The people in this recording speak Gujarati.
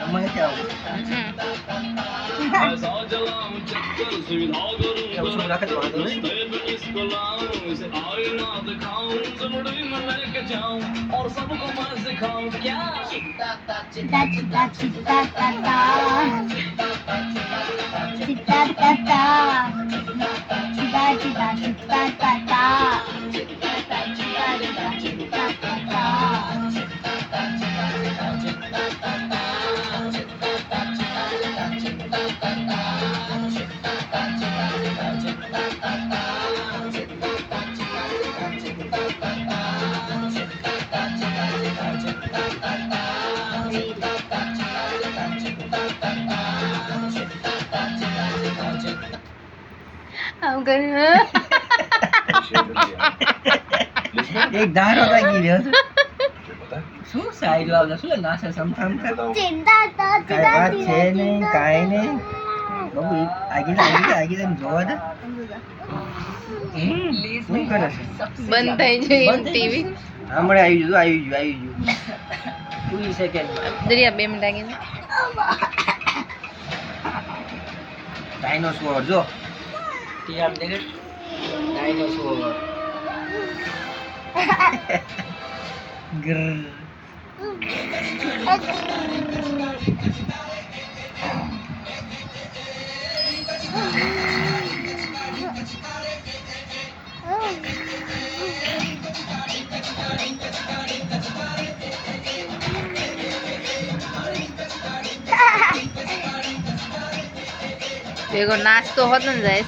અમારે ક્યાં આવું શું રાખે તો વાંધો નહીં આમ કર એક ધારો લાગી રહ્યો છે શું સાઈડ આવલા શું નાસે સમથામ કર ચિંતા કાઈ વાત છે નહીં કાઈ નહીં બબુ આગી જોવા દે શું કરે છે બંધ થઈ જાય ટીવી હમણાં આવી ગયું 2 સેકન્ડ દરિયા 2 મિનિટ આગળ ડાયનોસોર જો ટીઆર દેખ ડાયનોસોર ગ્ર ભેગો નાસ્તો હોત ને જાય